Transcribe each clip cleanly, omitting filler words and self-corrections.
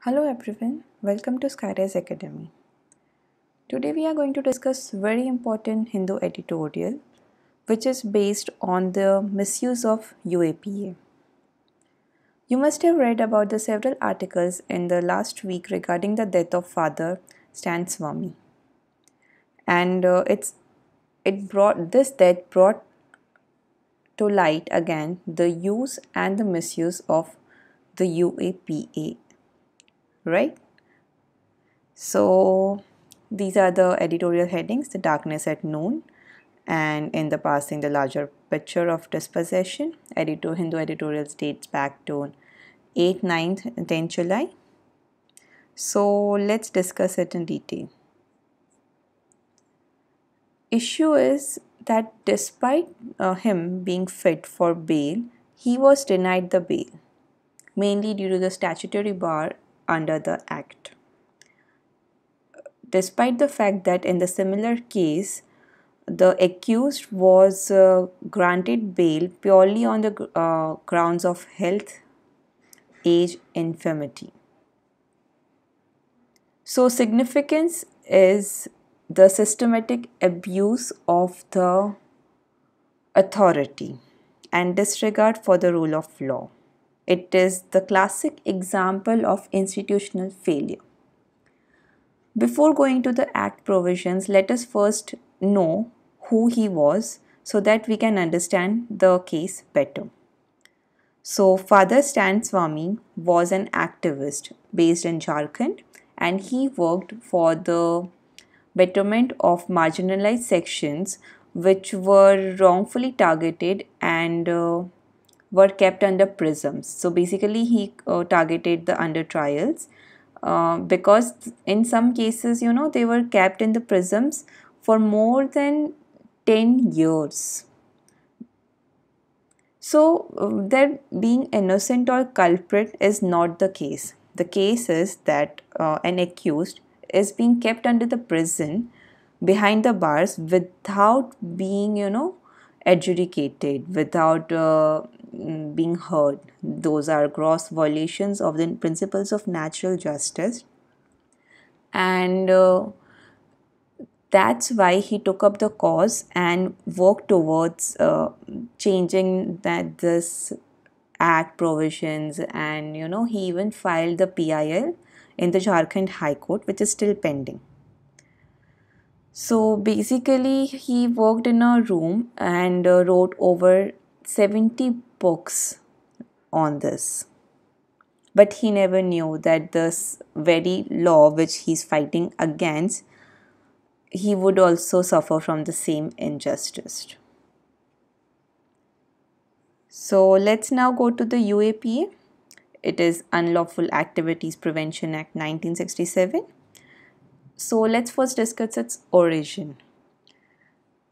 Hello everyone, welcome to Skyrise Academy. Today we are going to discuss very important Hindu editorial which is based on the misuse of UAPA. You must have read about the several articles in the last week regarding the death of Father Stan Swami. And this death brought to light again the use and the misuse of the UAPA, right? So these are the editorial headings: The Darkness at Noon, and In the Passing, the Larger Picture of Dispossession. Hindu editorials dates back to 8th, 9th, and 10th July. So let's discuss it in detail. Issue is that despite him being fit for bail, he was denied the bail, mainly due to the statutory bar under the Act. Despite the fact that in the similar case, the accused was granted bail purely on the grounds of health, age, infirmity. So, significance is the systematic abuse of the authority and disregard for the rule of law. It is the classic example of institutional failure. Before going to the Act provisions, let us first know who he was so that we can understand the case better. So, Father Stan Swami was an activist based in Jharkhand, and he worked for the betterment of marginalized sections which were wrongfully targeted and were kept under prisms. So basically, he targeted the under trials because in some cases, they were kept in the prisms for more than 10 years. So, their being innocent or culprit is not the case. The case is that an accused is being kept under the prison behind the bars without being, adjudicated, without being heard. Those are gross violations of the principles of natural justice. And that's why he took up the cause and worked towards changing this act provisions, and he even filed the PIL in the Jharkhand High Court, which is still pending. So basically, he worked in a room and wrote over 70 books on this. But he never knew that this very law which he's fighting against, he would also suffer from the same injustice. So let's now go to the UAPA. It is Unlawful Activities Prevention Act 1967. So let's first discuss its origin.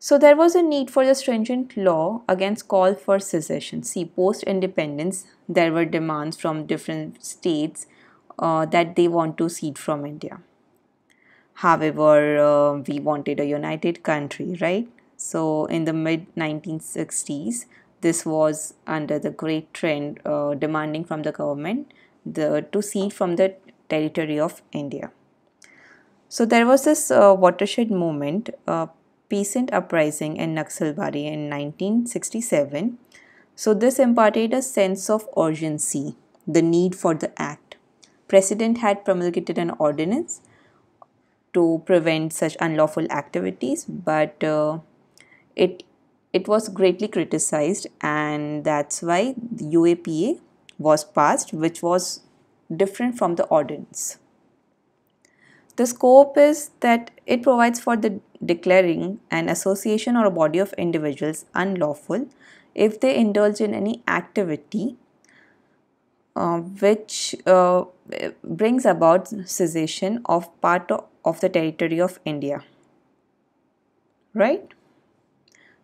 So there was a need for a stringent law against call for secession. See, post-independence, there were demands from different states that they want to cede from India. However, we wanted a united country, right? So in the mid 1960s, this was under the great trend demanding from the government to cede from the territory of India. So there was this watershed movement, peasant uprising in Naxalbari in 1967. So this imparted a sense of urgency, the need for the act. President had promulgated an ordinance to prevent such unlawful activities, but it was greatly criticized, and that's why the UAPA was passed, which was different from the ordinance. The scope is that it provides for the declaring an association or a body of individuals unlawful if they indulge in any activity which brings about secession of part of the territory of India, right?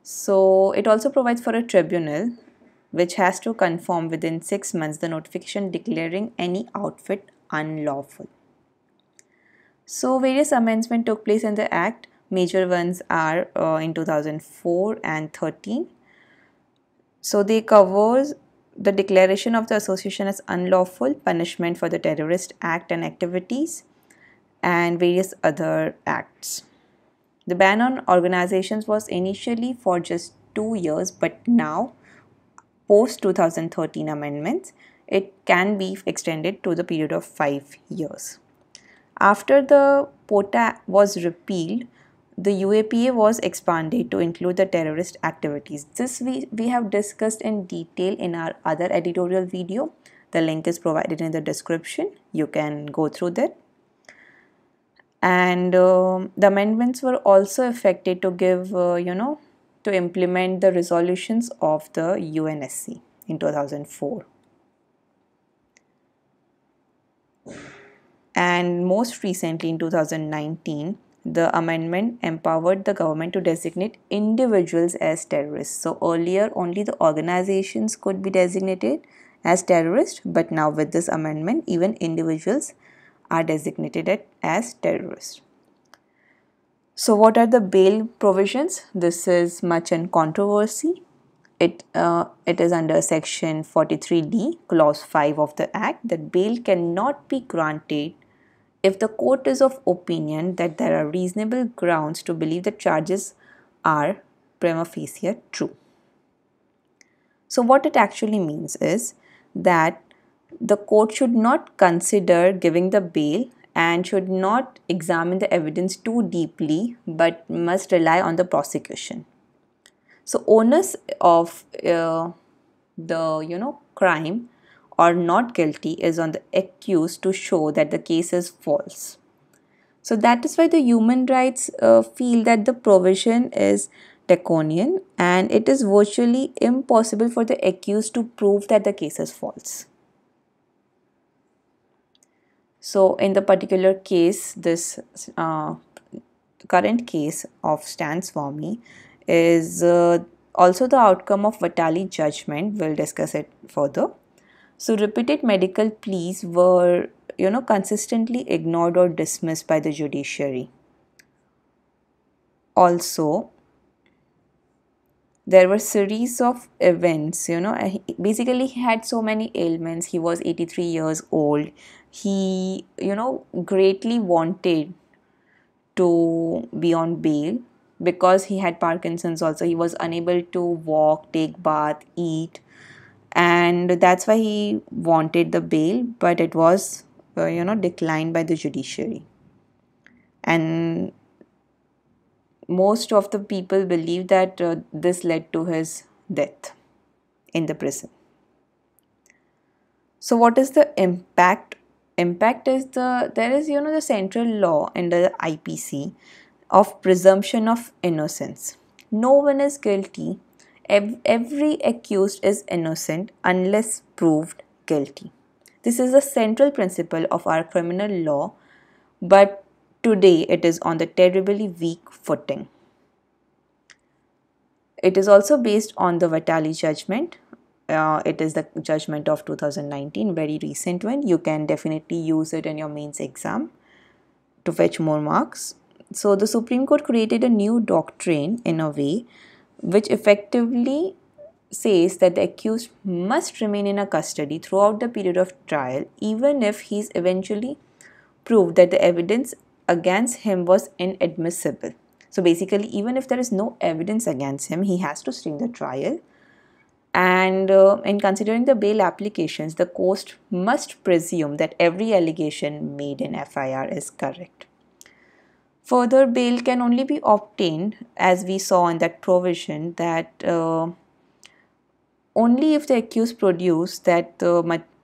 So it also provides for a tribunal which has to confirm within 6 months the notification declaring any outfit unlawful. So various amendments took place in the Act. Major ones are in 2004 and 13. So they covers the declaration of the association as unlawful, punishment for the terrorist act and activities, and various other acts. The ban on organizations was initially for just 2 years, but now, post 2013 amendments, it can be extended to the period of 5 years. After the POTA was repealed, the UAPA was expanded to include the terrorist activities. This we have discussed in detail in our other editorial video. The link is provided in the description. You can go through that. And the amendments were also effected to give, to implement the resolutions of the UNSC in 2004. And most recently in 2019, the amendment empowered the government to designate individuals as terrorists. So earlier only the organizations could be designated as terrorists, but now with this amendment even individuals are designated as terrorists. So what are the bail provisions? This is much in controversy. It is under section 43D, clause 5 of the act, that bail cannot be granted if the court is of opinion that there are reasonable grounds to believe the charges are prima facie true. So what it actually means is that the court should not consider giving the bail and should not examine the evidence too deeply, but must rely on the prosecution. So onus of the crime or not guilty is on the accused to show that the case is false. So that is why the human rights feel that the provision is draconian and it is virtually impossible for the accused to prove that the case is false. So in the particular case, this current case of Stan Swamy is also the outcome of Vatali judgment. We'll discuss it further. So repeated medical pleas were, consistently ignored or dismissed by the judiciary. Also, there were series of events, basically he had so many ailments. He was 83 years old. He, greatly wanted to be on bail because he had Parkinson's also. He was unable to walk, take bath, eat, and that's why he wanted the bail, but it was declined by the judiciary. And most of the people believe that this led to his death in the prison. So what is the impact? Impact is there is the central law in the IPC of presumption of innocence. No one is guilty. Every accused is innocent unless proved guilty. This is a central principle of our criminal law, but today it is on the terribly weak footing. It is also based on the Vatali judgment. It is the judgment of 2019, very recent one. You can definitely use it in your mains exam to fetch more marks. So the Supreme Court created a new doctrine in a way which effectively says that the accused must remain in a custody throughout the period of trial, even if he is eventually proved that the evidence against him was inadmissible. So basically, even if there is no evidence against him, he has to stay in the trial. And in considering the bail applications, the court must presume that every allegation made in FIR is correct. Further, bail can only be obtained, as we saw in that provision, that only if the accused produce that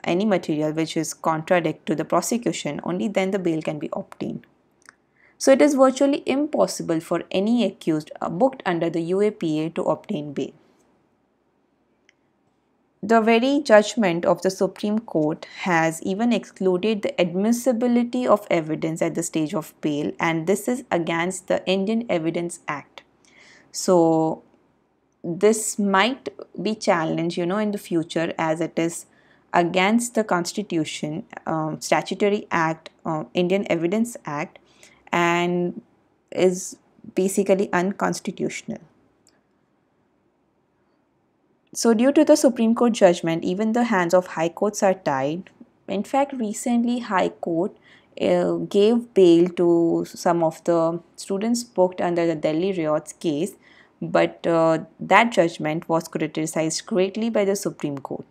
any material which is contradict to the prosecution, only then the bail can be obtained. So it is virtually impossible for any accused booked under the UAPA to obtain bail. The very judgment of the Supreme Court has even excluded the admissibility of evidence at the stage of bail, and this is against the Indian Evidence Act. So this might be challenged, in the future, as it is against the Constitution, Statutory Act, Indian Evidence Act, and is basically unconstitutional. So due to the Supreme Court judgment, even the hands of high courts are tied. In fact, recently High Court gave bail to some of the students booked under the Delhi Riots case, but that judgment was criticized greatly by the Supreme Court.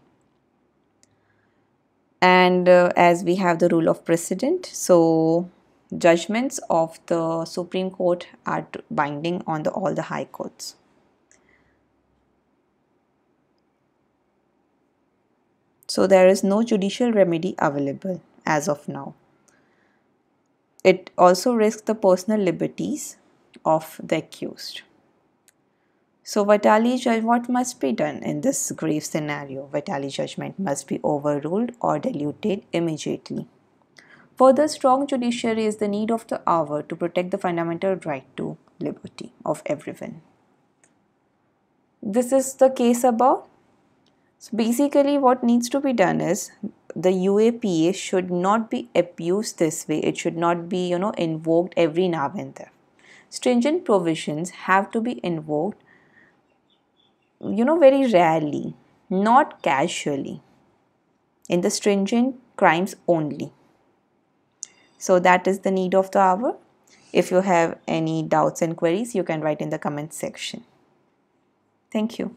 And as we have the rule of precedent, so judgments of the Supreme Court are binding on all the high courts. So there is no judicial remedy available as of now. It also risks the personal liberties of the accused. So what must be done in this grave scenario? Vitali judgment must be overruled or diluted immediately. Further, strong judiciary is the need of the hour to protect the fundamental right to liberty of everyone. This is the case about. So basically, what needs to be done is the UAPA should not be abused this way. It should not be, invoked every now and then. Stringent provisions have to be invoked, very rarely, not casually, in the stringent crimes only. So that is the need of the hour. If you have any doubts and queries, you can write in the comment section. Thank you.